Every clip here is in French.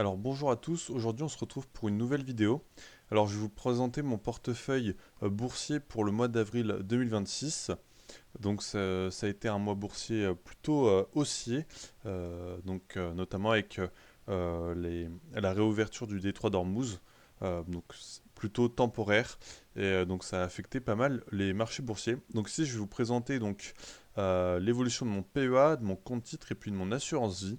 Alors bonjour à tous, aujourd'hui on se retrouve pour une nouvelle vidéo. Alors je vais vous présenter mon portefeuille boursier pour le mois d'avril 2026. Donc ça a été un mois boursier plutôt haussier, notamment avec la réouverture du détroit d'Ormuz, donc c'est plutôt temporaire, et donc ça a affecté pas mal les marchés boursiers. Donc ici je vais vous présenter donc l'évolution de mon PEA, de mon compte titre et puis de mon assurance vie.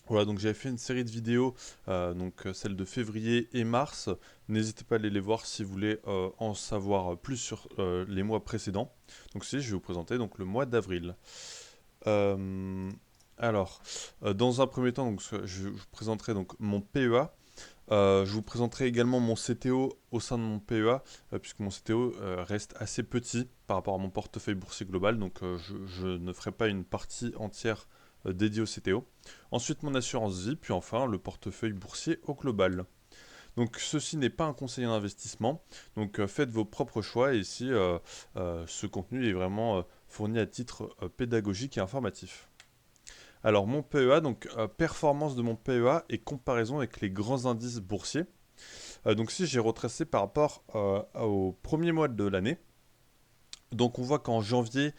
Voilà, donc j'avais fait une série de vidéos, celle de février et mars. N'hésitez pas à aller les voir si vous voulez en savoir plus sur les mois précédents. Donc ici, je vais vous présenter donc le mois d'avril. Euh, dans un premier temps, je vous présenterai donc mon PEA. Je vous présenterai également mon CTO au sein de mon PEA, puisque mon CTO reste assez petit par rapport à mon portefeuille boursier global, donc je ne ferai pas une partie entière dédiée au CTO. Ensuite, mon assurance vie, puis enfin le portefeuille boursier au global. Donc ceci n'est pas un conseil en investissement, donc faites vos propres choix et ici ce contenu est vraiment fourni à titre pédagogique et informatif. Alors mon PEA, donc performance de mon PEA et comparaison avec les grands indices boursiers. Donc si j'ai retracé par rapport au premier mois de l'année, donc on voit qu'en janvier,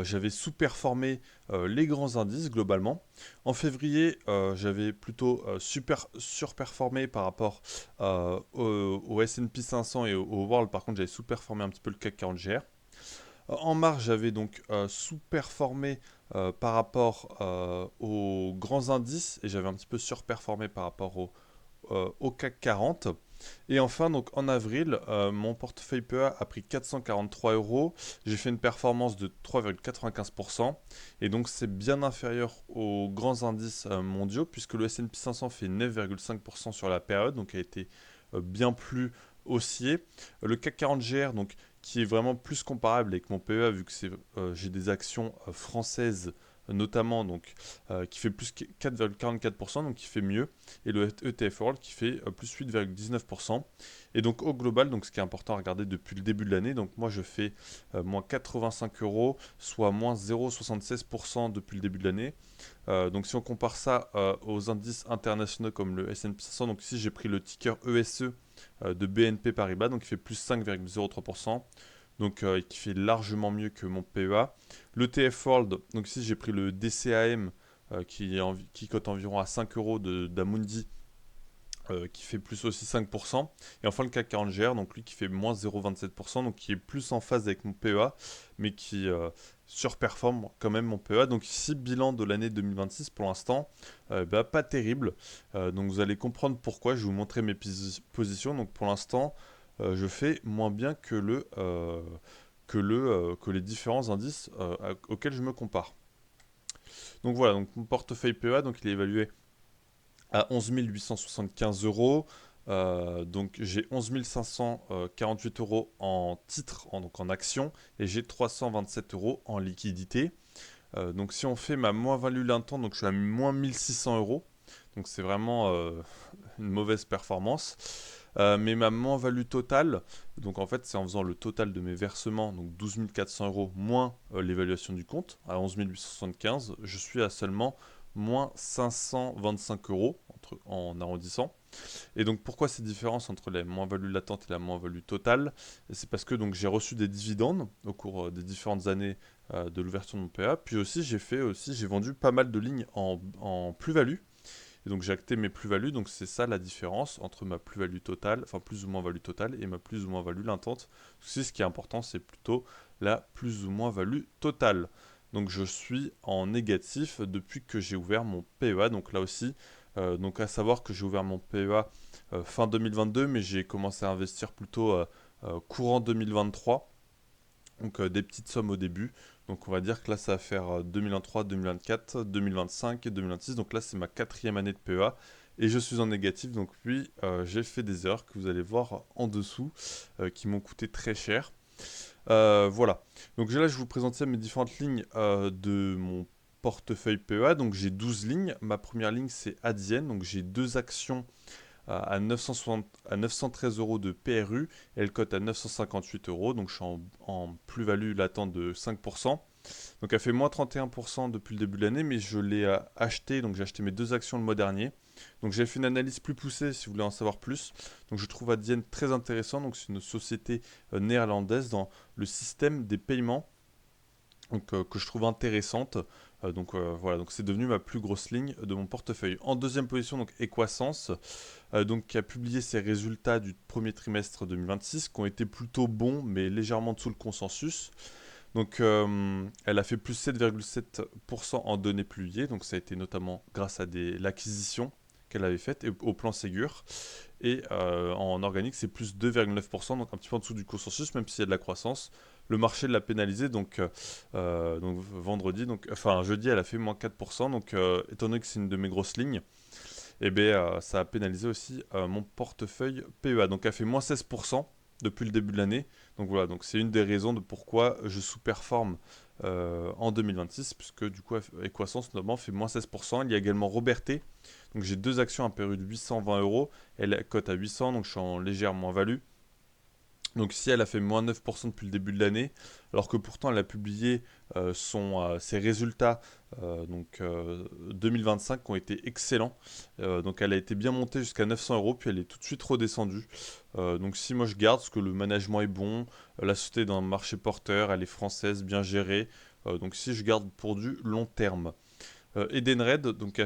j'avais sous-performé les grands indices globalement. En février, j'avais plutôt surperformé par rapport au S&P 500 et au World. Par contre, j'avais sous-performé un petit peu le CAC 40 GR. En mars, j'avais donc sous-performé par rapport aux grands indices et j'avais un petit peu surperformé par rapport au CAC 40. Et enfin, donc en avril, mon portefeuille PEA a pris 443 euros. J'ai fait une performance de 3,95%. Et donc, c'est bien inférieur aux grands indices mondiaux, puisque le S&P 500 fait 9,5% sur la période, donc a été bien plus haussier. Le CAC 40 GR, donc, qui est vraiment plus comparable avec mon PEA, vu que j'ai des actions françaises notamment, donc, qui fait plus 4,44%, donc qui fait mieux, et le ETF World qui fait plus 8,19%. Et donc au global, donc ce qui est important à regarder depuis le début de l'année, donc moi je fais moins 85 euros, soit moins 0,76% depuis le début de l'année. Donc si on compare ça aux indices internationaux comme le S&P 500, donc ici j'ai pris le ticker ESE de BNP Paribas, donc il fait plus 5,03%. Donc qui fait largement mieux que mon PEA. L'ETF World, donc ici j'ai pris le DCAM qui cote environ à 5 euros d'Amundi, qui fait plus aussi 5%. Et enfin le CAC 40 GR, donc lui qui fait moins 0,27%, donc qui est plus en phase avec mon PEA, mais qui surperforme quand même mon PEA. Donc ici, bilan de l'année 2026 pour l'instant, pas terrible. Donc vous allez comprendre pourquoi, je vais vous montrer mes positions. Donc pour l'instant, je fais moins bien que les différents indices auxquels je me compare. Donc voilà, donc mon portefeuille PEA, donc il est évalué à 11 875 euros. Donc j'ai 11 548 euros en titres, donc en actions, et j'ai 327 euros en liquidité. Donc si on fait ma moins-value l'intant, donc je suis à moins 1600 euros. Donc c'est vraiment une mauvaise performance. Mais ma moins-value totale, donc en fait c'est en faisant le total de mes versements, donc 12 400 euros moins l'évaluation du compte, à 11 875, je suis à seulement moins 525 euros en arrondissant. Et donc pourquoi ces différences entre la moins-value latente et la moins-value totale? C'est parce que donc j'ai reçu des dividendes au cours des différentes années de l'ouverture de mon PA. Puis aussi j'ai vendu pas mal de lignes en plus-value. Et donc j'ai acté mes plus-values. Donc c'est ça la différence entre ma plus-value totale, enfin plus ou moins value totale, et ma plus ou moins value latente. Ce qui est important, c'est plutôt la plus ou moins value totale. Donc je suis en négatif depuis que j'ai ouvert mon PEA. Donc là aussi, donc à savoir que j'ai ouvert mon PEA fin 2022, mais j'ai commencé à investir plutôt courant 2023. Donc des petites sommes au début. Donc on va dire que là ça va faire 2023, 2024, 2025 et 2026. Donc là c'est ma quatrième année de PEA. Et je suis en négatif, donc puis j'ai fait des erreurs que vous allez voir en dessous, qui m'ont coûté très cher. Voilà. Donc là, je vais vous présenter mes différentes lignes de mon portefeuille PEA. Donc j'ai 12 lignes. Ma première ligne, c'est Adyen. Donc j'ai deux actions à 913 euros de PRU. Elle cote à 958 euros. Donc je suis en plus-value latente de 5%. Donc elle fait moins 31% depuis le début de l'année, mais je l'ai acheté, donc j'ai acheté mes 2 actions le mois dernier. Donc j'ai fait une analyse plus poussée si vous voulez en savoir plus. Donc je trouve Adyen très intéressant, donc c'est une société néerlandaise dans le système des paiements, donc, que je trouve intéressante. Voilà, donc c'est devenu ma plus grosse ligne de mon portefeuille. En deuxième position, donc Equasens, donc, qui a publié ses résultats du premier trimestre 2026, qui ont été plutôt bons, mais légèrement dessous le consensus. Donc, elle a fait plus 7,7% en données publiées, donc ça a été notamment grâce à l'acquisition qu'elle avait faite et au plan Ségur. Et en organique, c'est plus 2,9%, donc un petit peu en dessous du consensus, même s'il y a de la croissance. Le marché l'a pénalisé, donc vendredi, enfin jeudi, elle a fait moins 4%. Donc, étant donné que c'est une de mes grosses lignes, eh bien, ça a pénalisé aussi mon portefeuille PEA. Donc, elle fait moins 16% depuis le début de l'année. Donc voilà, donc c'est une des raisons de pourquoi je sous-performe en 2026, puisque du coup, Equasens notamment fait moins 16%. Il y a également Robertet. Donc j'ai 2 actions à Péru de 820 euros. Elle cote à 800, donc je suis en légère moins-value. Donc si elle a fait moins 9% depuis le début de l'année, alors que pourtant elle a publié ses résultats 2025 qui ont été excellents. Donc elle a été bien montée jusqu'à 900 euros, puis elle est tout de suite redescendue. Donc si moi je garde, parce que le management est bon, la société est dans un marché porteur, elle est française, bien gérée. Donc si je garde pour du long terme. Edenred, donc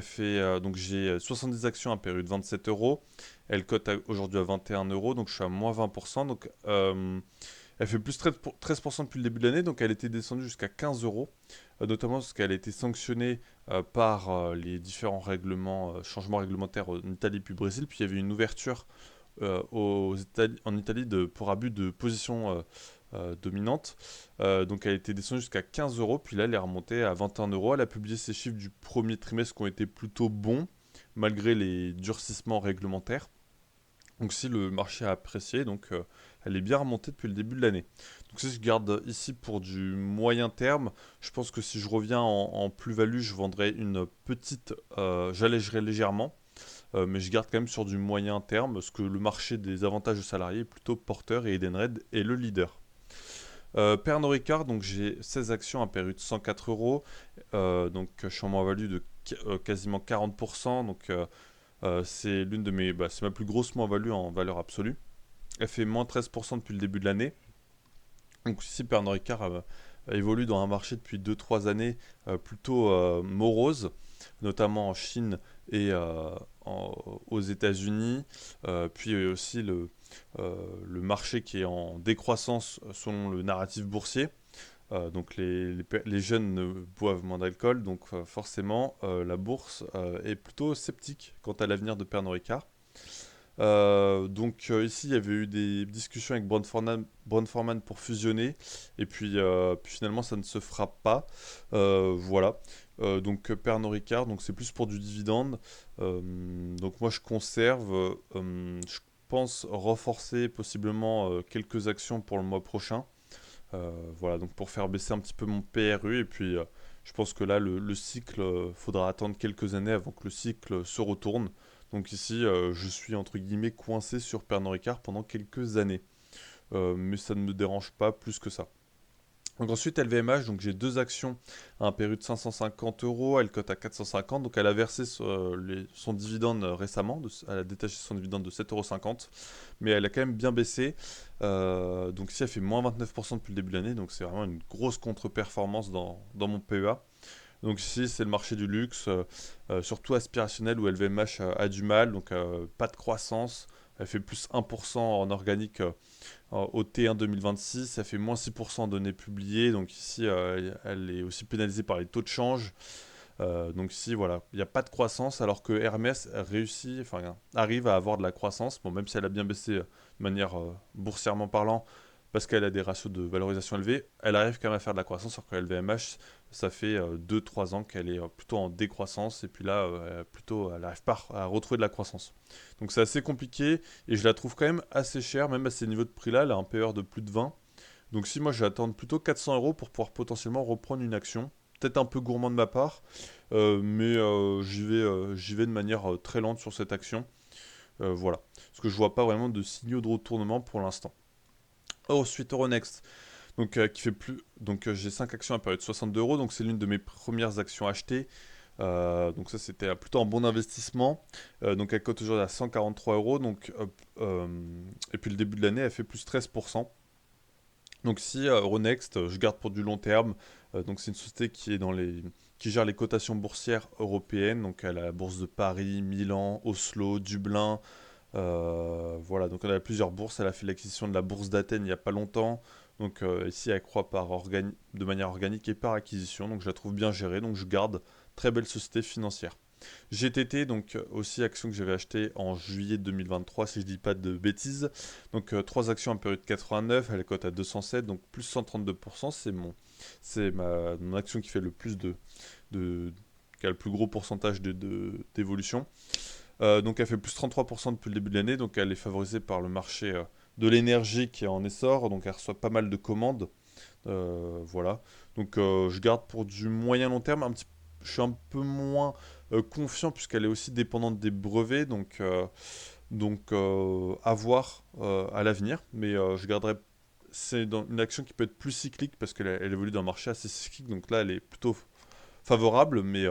j'ai 70 actions à période de 27 euros. Elle cote aujourd'hui à 21 euros, donc je suis à moins 20%. Donc elle fait plus 13% depuis le début de l'année, donc elle était descendue jusqu'à 15 euros, notamment parce qu'elle a été sanctionnée par les différents changements réglementaires en Italie puis au Brésil. Puis il y avait une ouverture en Italie pour abus de position dominante. Donc elle était descendue jusqu'à 15 euros, puis là elle est remontée à 21 euros. Elle a publié ses chiffres du premier trimestre qui ont été plutôt bons, malgré les durcissements réglementaires. Donc si le marché a apprécié, elle est bien remontée depuis le début de l'année. Donc si je garde ici pour du moyen terme, je pense que si je reviens en plus-value, je vendrai une petite, j'allégerai légèrement. Mais je garde quand même sur du moyen terme, parce que le marché des avantages de salariés est plutôt porteur et Edenred est le leader. Pernod Ricard, donc j'ai 16 actions à période de 104 euros, donc je suis en moins-value de quasiment 40%, c'est c'est ma plus grosse moins-value en valeur absolue. Elle fait moins 13% depuis le début de l'année. Donc ici, Pernod Ricard évolue dans un marché depuis 2-3 années plutôt morose, notamment en Chine et aux États-Unis. Puis aussi le marché qui est en décroissance selon le narratif boursier. Donc les jeunes ne boivent moins d'alcool, donc forcément la bourse est plutôt sceptique quant à l'avenir de Pernod Ricard. Ici, il y avait eu des discussions avec Brown-Forman pour fusionner, et puis finalement ça ne se fera pas. Voilà. Pernod Ricard, donc c'est plus pour du dividende. Donc moi je conserve, je pense renforcer possiblement quelques actions pour le mois prochain. Voilà, donc pour faire baisser un petit peu mon PRU, et puis je pense que là le cycle, faudra attendre quelques années avant que le cycle se retourne. Donc ici, je suis entre guillemets coincé sur Pernod Ricard pendant quelques années. Mais ça ne me dérange pas plus que ça. Donc ensuite, LVMH, donc j'ai 2 actions à un PRU de 550 euros, elle cote à 450, donc elle a versé son dividende récemment, elle a détaché son dividende de 7,50 €, mais elle a quand même bien baissé. Donc ici, elle fait moins 29% depuis le début de l'année, donc c'est vraiment une grosse contre-performance dans mon PEA. Donc ici, c'est le marché du luxe, surtout aspirationnel où LVMH a du mal, donc pas de croissance. Elle fait plus 1% en organique au T1 2026, ça fait moins 6% en données publiées. Donc ici, elle est aussi pénalisée par les taux de change. Donc ici, voilà, il n'y a pas de croissance, alors que Hermès réussit, enfin, arrive à avoir de la croissance. Bon, même si elle a bien baissé de manière boursièrement parlant, parce qu'elle a des ratios de valorisation élevés, elle arrive quand même à faire de la croissance, alors que LVMH, ça fait 2-3 ans qu'elle est plutôt en décroissance, et puis là, elle n'arrive pas à retrouver de la croissance. Donc c'est assez compliqué, et je la trouve quand même assez chère, même à ces niveaux de prix-là, elle a un PER de plus de 20. Donc si moi je vais attendre plutôt 400 euros pour pouvoir potentiellement reprendre une action, peut-être un peu gourmand de ma part, mais j'y vais de manière très lente sur cette action. Voilà, parce que je vois pas vraiment de signaux de retournement pour l'instant. Ensuite, Euronext. Donc, qui fait plus. Donc, j'ai 5 actions à période 62 euros. Donc, c'est l'une de mes premières actions achetées. Donc, ça, c'était plutôt un bon investissement. Donc, elle cote aujourd'hui à 143 euros. Donc, et puis, le début de l'année, elle fait plus 13%. Donc, si Euronext, je garde pour du long terme. Donc, c'est une société qui est qui gère les cotations boursières européennes. Donc, elle a la bourse de Paris, Milan, Oslo, Dublin. Voilà, donc elle a plusieurs bourses. Elle a fait l'acquisition de la bourse d'Athènes il n'y a pas longtemps. Donc ici, elle croît de manière organique et par acquisition. Donc je la trouve bien gérée. Donc je garde. Très belle société financière. GTT, donc aussi action que j'avais achetée en juillet 2023, si je dis pas de bêtises. Donc 3 actions à période 89, elle cote à 207, donc plus 132%. Mon action qui fait le plus de qui a le plus gros pourcentage d'évolution. Donc elle fait plus 33% depuis le début de l'année, donc elle est favorisée par le marché de l'énergie qui est en essor, donc elle reçoit pas mal de commandes. Voilà. Donc je garde pour du moyen long terme. Je suis un peu moins confiant puisqu'elle est aussi dépendante des brevets, donc à voir à l'avenir. Mais je garderai. C'est une action qui peut être plus cyclique parce elle évolue dans un marché assez cyclique, donc là elle est plutôt favorable, mais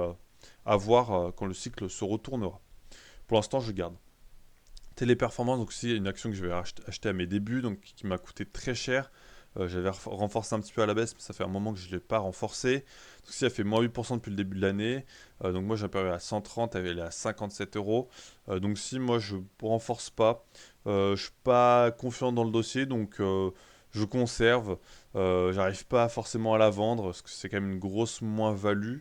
à voir quand le cycle se retournera. Pour l'instant, je garde. Téléperformance, donc c'est une action que je vais acheter à mes débuts, donc qui m'a coûté très cher. J'avais renforcé un petit peu à la baisse, mais ça fait un moment que je ne l'ai pas renforcé. Donc si elle fait moins 8% depuis le début de l'année, donc moi j'ai apparu à 130, elle est à 57 euros. Donc si moi je ne renforce pas, je ne suis pas confiant dans le dossier, donc je conserve. J'arrive pas forcément à la vendre, parce que c'est quand même une grosse moins-value.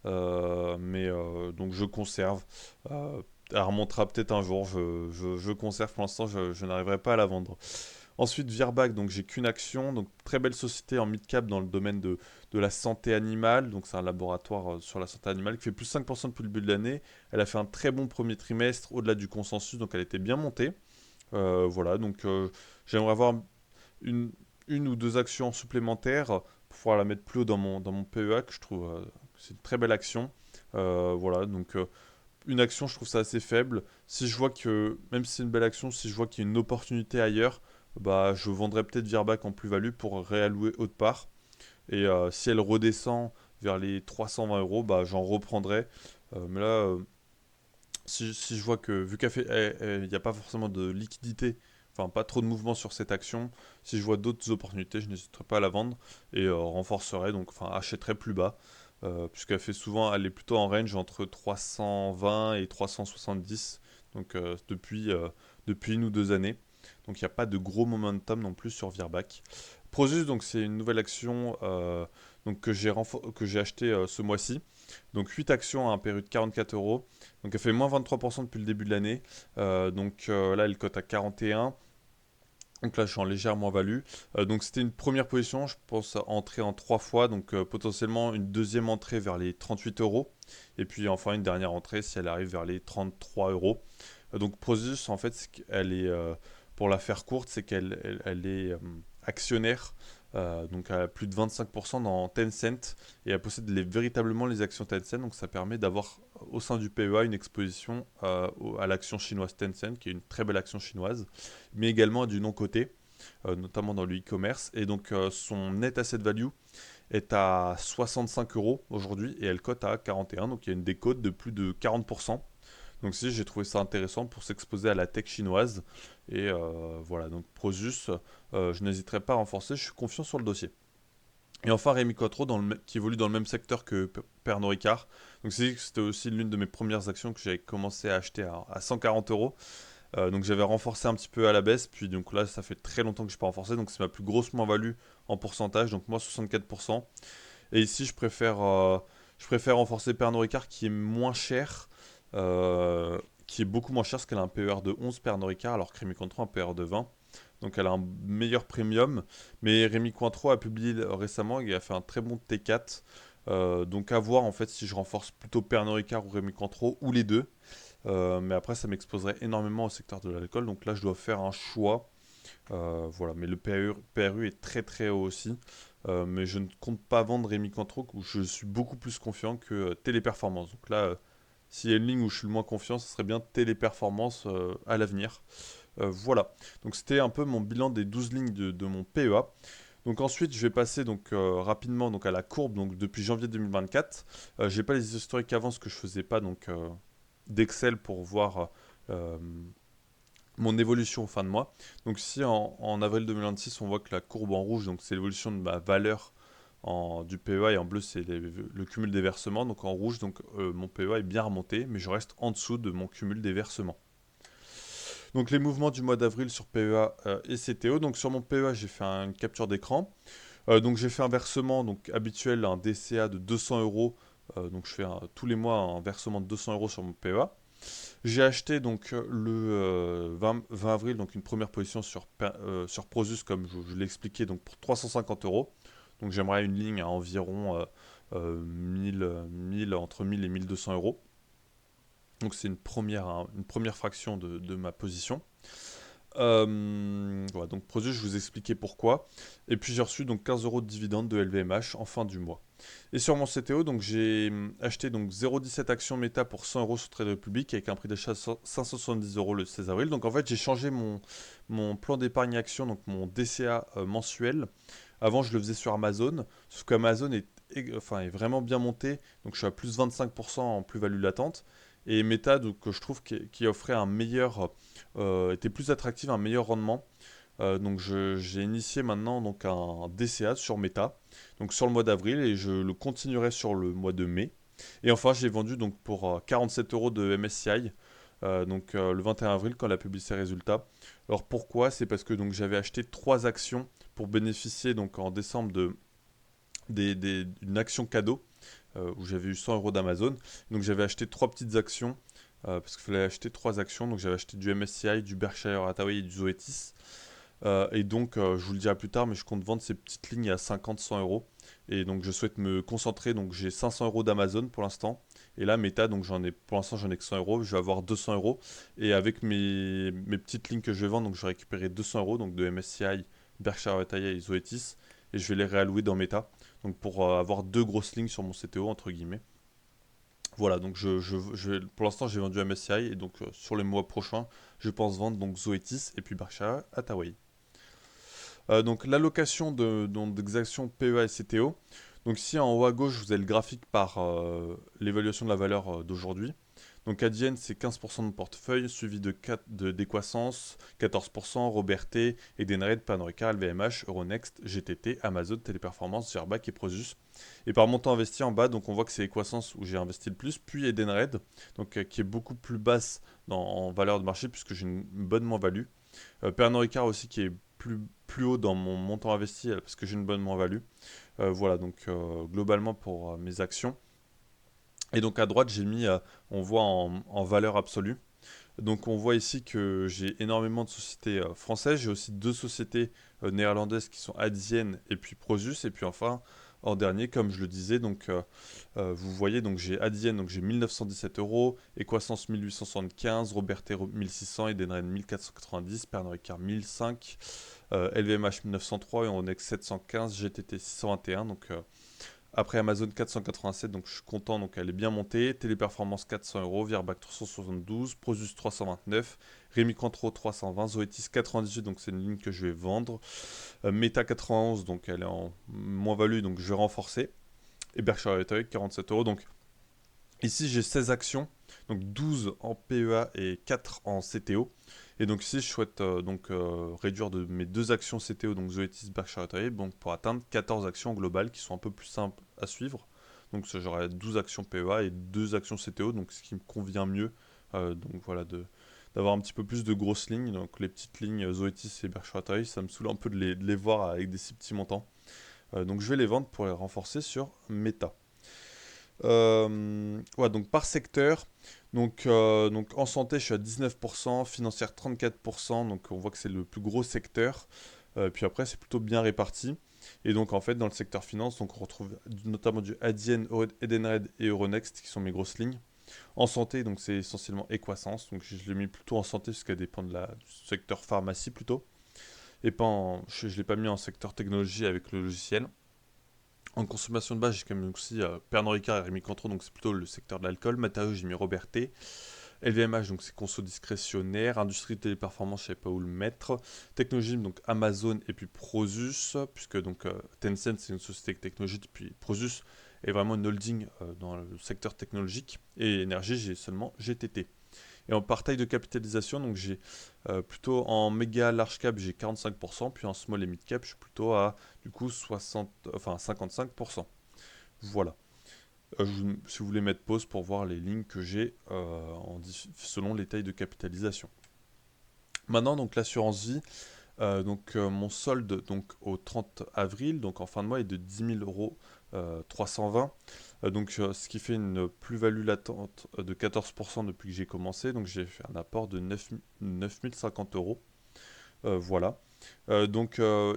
Mais donc je conserve. Elle remontera peut-être un jour. Je conserve pour l'instant, je n'arriverai pas à la vendre. Ensuite, Virbac, donc j'ai qu'une action. Donc très belle société en mid-cap dans le domaine de la santé animale. Donc c'est un laboratoire sur la santé animale qui fait plus 5% depuis le début de l'année. Elle a fait un très bon premier trimestre au-delà du consensus, donc elle était bien montée. Voilà, donc j'aimerais avoir une, une ou deux actions supplémentaires pour pouvoir la mettre plus haut dans mon PEA, que je trouve que c'est une très belle action. Voilà, donc une action, je trouve ça assez faible. Si je vois que, même si c'est une belle action, si je vois qu'il y a une opportunité ailleurs, bah, je vendrais peut-être Virbac en plus-value pour réallouer autre part. Et si elle redescend vers les 320 euros, bah, j'en reprendrai. Mais là, si je vois que, vu qu'il n'y a pas forcément de liquidité, enfin pas trop de mouvement sur cette action, si je vois d'autres opportunités, je n'hésiterai pas à la vendre et renforcerai, donc enfin achèterai plus bas, puisqu'elle fait souvent, elle est plutôt en range entre 320 et 370, donc depuis 1 ou 2 années. Donc il n'y a pas de gros momentum non plus sur Virbac. Prosus, donc c'est une nouvelle action donc que j'ai acheté ce mois-ci. Donc 8 actions à un PRU de 44 euros. Donc elle fait moins 23% depuis le début de l'année. Là, elle cote à 41. Donc là, je suis en légère moins-value. Donc c'était une première position, je pense, entrer en 3 fois. Donc potentiellement une deuxième entrée vers les 38 euros. Et puis enfin une dernière entrée si elle arrive vers les 33 euros. Donc Prosus, en fait, pour la faire courte, c'est elle est actionnaire. Donc elle a plus de 25% dans Tencent et elle possède véritablement les actions Tencent. Donc ça permet d'avoir au sein du PEA une exposition à l'action chinoise Tencent, qui est une très belle action chinoise, mais également à du non-coté, notamment dans le e-commerce. Et donc son net asset value est à 65 euros aujourd'hui et elle cote à 41. Donc il y a une décote de plus de 40%. Donc si j'ai trouvé ça intéressant pour s'exposer à la tech chinoise. Et voilà, donc Prosus, je n'hésiterai pas à renforcer, je suis confiant sur le dossier. Et enfin Rémi Cointreau qui évolue dans le même secteur que Pernod Ricard. Donc c'était aussi l'une de mes premières actions que j'avais commencé à acheter à 140 euros. Donc j'avais renforcé un petit peu à la baisse, puis donc là ça fait très longtemps que je n'ai pas renforcé, donc c'est ma plus grosse moins-value en pourcentage, donc moi 64%. Et ici je préfère renforcer Pernod Ricard qui est moins cher, qui est beaucoup moins cher parce qu'elle a un PER de 11 Pernod Ricard alors que Rémi Cointreau a un PER de 20. Donc elle a un meilleur premium. Mais Rémi Cointreau a publié récemment et a fait un très bon T4. Donc à voir en fait si je renforce plutôt Pernod Ricard ou Rémi Cointreau ou les deux. Mais après ça m'exposerait énormément au secteur de l'alcool. Donc là je dois faire un choix. Voilà, mais le PRU est très très haut aussi. Mais je ne compte pas vendre Rémi Cointreau où je suis beaucoup plus confiant que Téléperformance. Donc là, s'il y a une ligne où je suis le moins confiant, ce serait bien Téléperformance à l'avenir. Voilà, donc c'était un peu mon bilan des 12 lignes de mon PEA. Donc ensuite, je vais passer donc rapidement donc à la courbe donc depuis janvier 2024. J'ai pas les historiques avant, ce que je faisais pas donc d'Excel pour voir euh, mon évolution fin de mois. Donc ici en avril 2026, on voit que la courbe en rouge, donc c'est l'évolution de ma valeur du PEA, et en bleu c'est le cumul des versements. Donc en rouge, donc mon PEA est bien remonté, mais je reste en dessous de mon cumul des versements. Donc les mouvements du mois d'avril sur PEA et CTO. Donc sur mon PEA, j'ai fait une capture d'écran. Donc j'ai fait un versement donc habituel, un DCA de 200 euros. Donc je fais tous les mois un versement de 200 euros sur mon PEA. J'ai acheté donc le 20 avril donc une première position sur Prosus, comme je l'ai expliqué, donc pour 350 euros. Donc j'aimerais une ligne à environ 1000, entre 1000 et 1200 euros. Donc c'est une première fraction de ma position. Voilà, donc Prosus, je vous expliquais pourquoi. Et puis j'ai reçu donc 15 euros de dividendes de LVMH en fin du mois. Et sur mon CTO, donc j'ai acheté donc 0,17 actions Meta pour 100 euros sur Trade Republic avec un prix d'achat de 570 euros le 16 avril. Donc en fait, j'ai changé mon plan d'épargne action, donc mon DCA mensuel. Avant, je le faisais sur Amazon, sauf qu'Amazon est vraiment bien monté. Donc je suis à plus 25% en plus-value latente. Et Meta, donc, je trouve qui offrait était plus attractive, un meilleur rendement. Donc j'ai initié maintenant donc un DCA sur Meta, donc sur le mois d'avril, et je le continuerai sur le mois de mai. Et enfin, j'ai vendu donc pour 47 euros de MSCI, le 21 avril quand la publicité résultat. Alors pourquoi? C'est parce que donc j'avais acheté 3 actions pour bénéficier donc en décembre d'une action cadeau où j'avais eu 100 euros d'Amazon. Donc j'avais acheté 3 petites actions parce qu'il fallait acheter 3 actions. Donc j'avais acheté du MSCI, du Berkshire Hathaway et du Zoetis. Et donc, je vous le dirai plus tard, mais je compte vendre ces petites lignes à 50-100 euros. Et donc, je souhaite me concentrer. Donc, j'ai 500 euros d'Amazon pour l'instant. Et là, Meta, donc pour l'instant, j'en ai que 100 euros. Je vais avoir 200 euros. Et avec mes petites lignes que je vais vendre, donc je vais récupérer 200 euros donc de MSCI, Berkshire Hathaway et Zoetis. Et je vais les réallouer dans Meta. Donc, pour avoir 2 grosses lignes sur mon CTO, entre guillemets. Voilà, donc pour l'instant, j'ai vendu MSCI. Et donc, sur les mois prochains, je pense vendre donc Zoetis et puis Berkshire Hathaway. Donc l'allocation des actions PEA et CTO. Donc ici en haut à gauche, vous avez le graphique par l'évaluation de la valeur d'aujourd'hui. Donc Adyen, c'est 15% de portefeuille, suivi de Décroissance, 14%, Robertet, Edenred, Pernod Ricard, LVMH, Euronext, GTT, Amazon, Téléperformance, Virbac et Prosus. Et par montant investi en bas, donc on voit que c'est Décroissance où j'ai investi le plus, puis Edenred, donc qui est beaucoup plus basse en valeur de marché puisque j'ai une bonne moins-value. Pernod Ricard aussi qui est plus haut dans mon montant investi parce que j'ai une bonne moins-value. Voilà, donc globalement pour mes actions. Et donc à droite, on voit en valeur absolue. Donc on voit ici que j'ai énormément de sociétés françaises. J'ai aussi 2 sociétés néerlandaises qui sont Adyen et puis Prosus. Et puis enfin, en dernier, comme je le disais, donc vous voyez, donc j'ai Adyen, donc j'ai 1917 euros, Equasens 1875, Robertet 1600, Edenred 1490, Pernod Ricard 1005, LVMH 1903, Euronext 715, GTT 621. Donc après Amazon 487, donc je suis content, donc elle est bien montée. Téléperformance 400 euros, Virbac 372, Prosus 329, Rémi Cointreau 320, Zoetis 98, donc c'est une ligne que je vais vendre. Meta 91, donc elle est en moins-value, donc je vais renforcer. Et Berkshire Hathaway 47 euros. Donc ici j'ai 16 actions, donc 12 en PEA et 4 en CTO. Et donc ici je souhaite réduire de mes 2 actions CTO, donc Zoetis, Berkshire Hathaway, donc pour atteindre 14 actions globales qui sont un peu plus simples à suivre. Donc j'aurai 12 actions PEA et 2 actions CTO, donc ce qui me convient mieux. Donc voilà, d'avoir un petit peu plus de grosses lignes. Donc les petites lignes Zoetis et Berkshire Hathaway, ça me saoule un peu de les voir avec des si petits montants. Donc je vais les vendre pour les renforcer sur Meta. Ouais, donc par secteur, donc en santé, je suis à 19%, financière 34%, donc on voit que c'est le plus gros secteur. Puis après, c'est plutôt bien réparti. Et donc en fait, dans le secteur finance, donc on retrouve notamment du Adyen, Edenred et Euronext qui sont mes grosses lignes. En santé, donc c'est essentiellement Equasens, donc je l'ai mis plutôt en santé parce qu'elle dépend du secteur pharmacie plutôt. Et pas je ne l'ai pas mis en secteur technologie avec le logiciel. En consommation de base, j'ai quand même aussi Pernod Ricard et Rémi Cointreau, donc c'est plutôt le secteur de l'alcool. Matériaux, j'ai mis Robertet. LVMH, donc c'est conso discrétionnaire. Industrie téléperformance, je ne savais pas où le mettre. Technogym, donc Amazon et puis Prosus, puisque donc Tencent c'est une société technologique, puis Prosus est vraiment une holding dans le secteur technologique. Et énergie, j'ai seulement GTT. Et en par taille de capitalisation, donc j'ai plutôt en méga large cap, j'ai 45%, puis en small et mid cap, je suis plutôt à du coup 55%. Voilà. Si vous voulez mettre pause pour voir les lignes que j'ai selon les tailles de capitalisation. Maintenant, donc l'assurance vie, mon solde donc, au 30 avril, donc en fin de mois, est de 10 000 euros 320. Ce qui fait une plus-value latente de 14% depuis que j'ai commencé. Donc j'ai fait un apport de 9 050 euros. Voilà.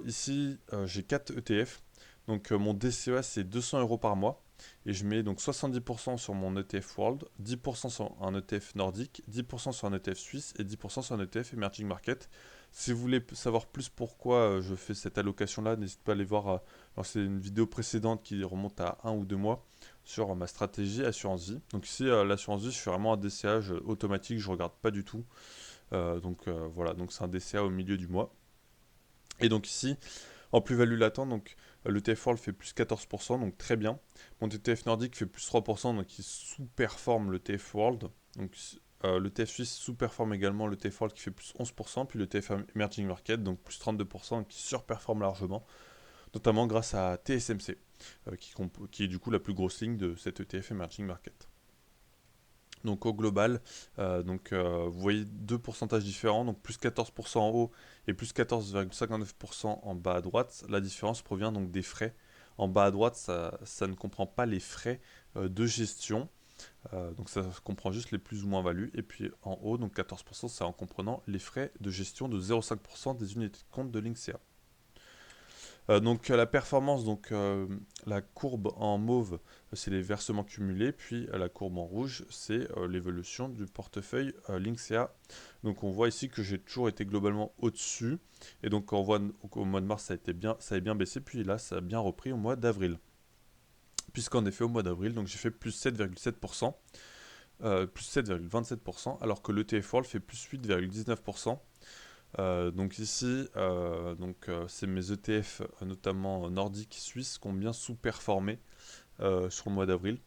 Ici, j'ai 4 ETF. Mon DCEA, c'est 200 euros par mois. Et je mets donc 70% sur mon ETF World, 10% sur un ETF nordique, 10% sur un ETF suisse et 10% sur un ETF Emerging Market. Si vous voulez savoir plus pourquoi je fais cette allocation-là, n'hésitez pas à aller voir. C'est une vidéo précédente qui remonte à 1 ou 2 mois sur ma stratégie assurance vie. Donc ici, l'assurance vie, je fais vraiment un DCA automatique, je ne regarde pas du tout. Voilà, donc c'est un DCA au milieu du mois. Et donc ici, en plus-value latente, donc le TF World fait plus 14%, donc très bien. Mon TF Nordique fait plus 3%, donc il sous-performe le TF World. Le TF Suisse sous-performe également le TF World qui fait plus 11%, puis le TF Emerging Market, donc plus 32%, qui surperforme largement, notamment grâce à TSMC, qui est du coup la plus grosse ligne de cette ETF Emerging Market. Donc au global, vous voyez deux pourcentages différents, donc plus 14% en haut et plus 14,59% en bas à droite. La différence provient donc des frais. En bas à droite, ça ne comprend pas les frais de gestion, donc ça comprend juste les plus ou moins values. Et puis en haut, donc 14%, c'est en comprenant les frais de gestion de 0,5% des unités de compte de l'INSEA. La performance, la courbe en mauve, c'est les versements cumulés, puis la courbe en rouge, c'est l'évolution du portefeuille Linksea. Donc on voit ici que j'ai toujours été globalement au-dessus, et donc on voit qu'au mois de mars ça avait bien baissé, puis là ça a bien repris au mois d'avril. Puisqu'en effet au mois d'avril, donc j'ai fait plus 7,7%, plus 7,27%, alors que l'ETF World fait plus 8,19%. C'est mes ETF, notamment nordiques, suisses, qui ont bien sous-performé sur le mois d'avril.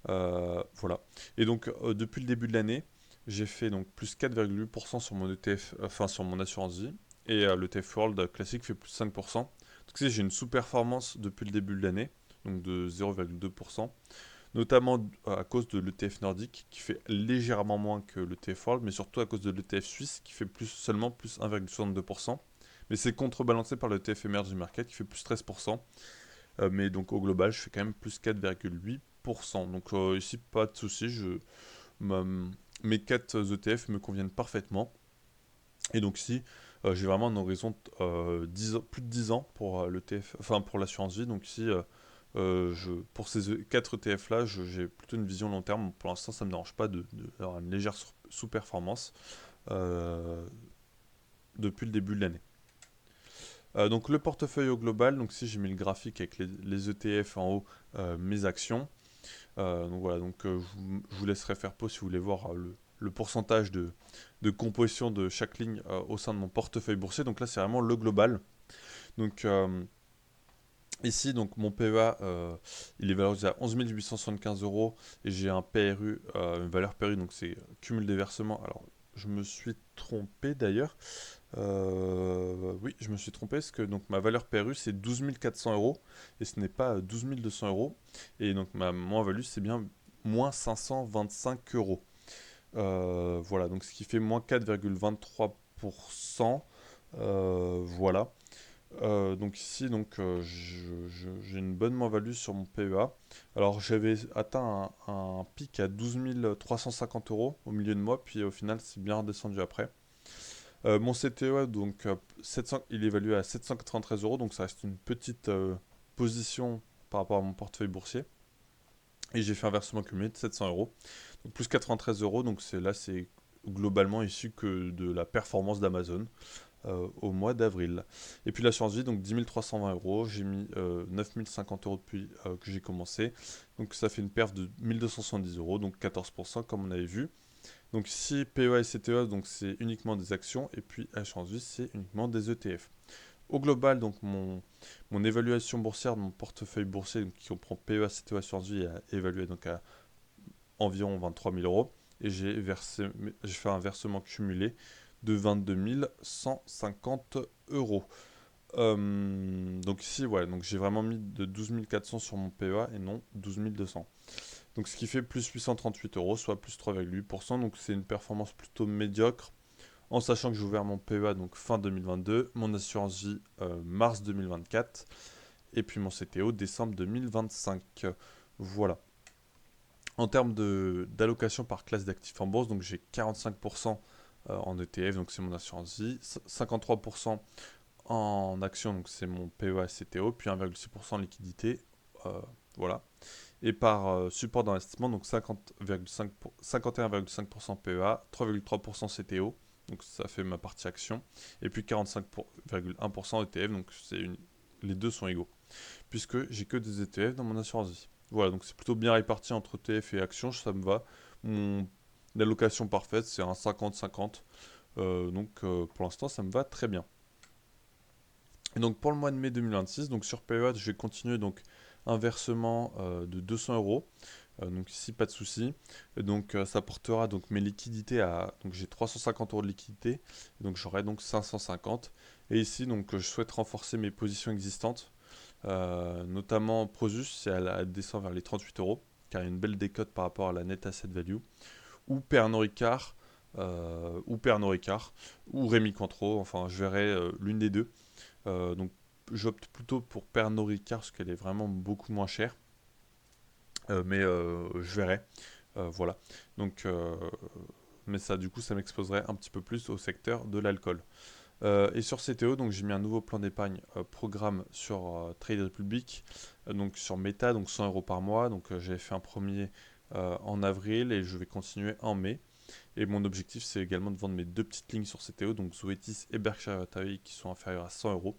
Voilà. Et donc, depuis le début de l'année, j'ai fait donc plus 4,8% sur mon ETF, enfin sur mon assurance vie, et l'ETF World classique fait plus 5%. Donc, j'ai une sous-performance depuis le début de l'année, donc de 0,2%, notamment à cause de l'ETF nordique qui fait légèrement moins que l'ETF World, mais surtout à cause de l'ETF suisse qui fait seulement plus 1,62%. Mais c'est contrebalancé par l'ETF Emerging Market qui fait plus 13%. Mais donc au global, je fais quand même plus 4,8%. Donc ici, pas de souci. Mes 4 ETF me conviennent parfaitement. Et donc ici, j'ai vraiment un horizon plus de 10 ans pour pour l'assurance vie. Donc ici, pour ces 4 ETF là, j'ai plutôt une vision long terme. Pour l'instant, ça ne me dérange pas d'avoir une légère sous-performance euh, depuis le début de l'année. Donc le portefeuille au global, donc si j'ai mis le graphique avec les ETF en haut, mes actions. Je vous laisserai faire pause si vous voulez voir le pourcentage de composition de chaque ligne au sein de mon portefeuille boursier. Donc là, c'est vraiment le global. Donc ici, donc mon PEA, il est valorisé à 11 875 euros et j'ai un PRU, une valeur PRU, donc c'est cumul des versements. Alors, je me suis trompé d'ailleurs. Oui, je me suis trompé parce que donc, ma valeur PRU c'est 12 400 euros et ce n'est pas 12 200 euros. Et donc ma moins-value c'est bien moins 525 euros. Voilà, donc ce qui fait moins 4,23%. Voilà. Donc ici, j'ai une bonne moins-value sur mon PEA. Alors j'avais atteint un pic à 12 350 euros au milieu de mois, puis au final c'est bien redescendu après. Mon CTE, il est évalué à 793 euros, donc ça reste une petite position par rapport à mon portefeuille boursier. Et j'ai fait un versement cumulé de 700 euros, donc plus 93 euros, donc c'est globalement issu que de la performance d'Amazon au mois d'avril. Et puis l'assurance vie, donc 10 320 euros, j'ai mis 9 050 euros depuis que j'ai commencé, donc ça fait une perf de 1270 euros, donc 14% comme on avait vu. Donc ici, PEA et CTE, donc c'est uniquement des actions, et puis Assurance Vie, c'est uniquement des ETF. Au global, donc mon évaluation boursière de mon portefeuille boursier, donc, qui comprend PEA, CTE, Assurance Vie, est évalué donc à environ 23 000 euros. Et j'ai fait un versement cumulé de 22 150 euros. Donc ici, ouais, donc j'ai vraiment mis de 12 400 sur mon PEA et non 12 200. Donc ce qui fait plus 838 euros, soit plus 3,8%. Donc c'est une performance plutôt médiocre, en sachant que j'ai ouvert mon PEA donc fin 2022, mon assurance vie mars 2024, et puis mon CTO décembre 2025. Voilà. En termes d'allocation par classe d'actifs en bourse, donc j'ai 45% en ETF, donc c'est mon assurance vie, 53% en action, donc c'est mon PEA CTO, puis 1,6% en liquidité, voilà. Et par support d'investissement, donc 51,5% PEA, 3,3% CTO, donc ça fait ma partie action, et puis 45,1% ETF, donc les deux sont égaux, puisque j'ai que des ETF dans mon assurance vie. Voilà, donc c'est plutôt bien réparti entre ETF et actions, ça me va. Mon allocation parfaite, c'est un 50-50, pour l'instant, ça me va très bien. Et donc pour le mois de mai 2026, donc sur PEA, je vais continuer donc un versement de 200 euros. Donc ici, pas de souci. Donc ça portera donc mes liquidités à... Donc j'ai 350 euros de liquidité, donc j'aurai donc 550. Et ici, donc je souhaite renforcer mes positions existantes, notamment Prosus, si elle descend vers les 38 euros, car il y a une belle décote par rapport à la net asset value, ou Pernod Ricard, ou Rémi Cointreau, enfin je verrai l'une des deux. Donc j'opte plutôt pour Pernod Ricard parce qu'elle est vraiment beaucoup moins chère. Mais je verrai. Voilà. Donc, mais ça, du coup, ça m'exposerait un petit peu plus au secteur de l'alcool. Et sur CTO, donc j'ai mis un nouveau plan d'épargne programme sur Trade Republic, donc sur Meta, donc 100 euros par mois. Donc j'avais fait un premier en avril et je vais continuer en mai. Et mon objectif, c'est également de vendre mes deux petites lignes sur CTO, donc Zoetis et Berkshire Hathaway, qui sont inférieures à 100 euros,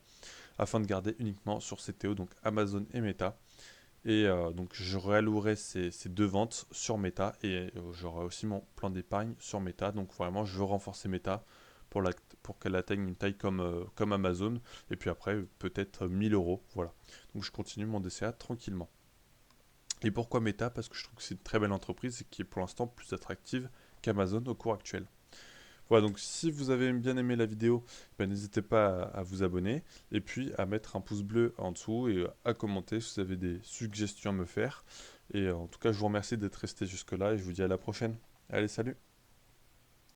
afin de garder uniquement sur CTO, donc Amazon et Meta. Et donc je réallouerai ces deux ventes sur Meta et j'aurai aussi mon plan d'épargne sur Meta. Donc vraiment, je veux renforcer Meta pour qu'elle atteigne une taille comme Amazon. Et puis après, peut-être 1000 euros. Voilà. Donc je continue mon DCA tranquillement. Et pourquoi Meta? Parce que je trouve que c'est une très belle entreprise et qui est pour l'instant plus attractive qu'Amazon au cours actuel. Voilà, donc si vous avez bien aimé la vidéo, ben, n'hésitez pas à vous abonner et puis à mettre un pouce bleu en dessous et à commenter si vous avez des suggestions à me faire. Et en tout cas, je vous remercie d'être resté jusque-là et je vous dis à la prochaine. Allez, salut!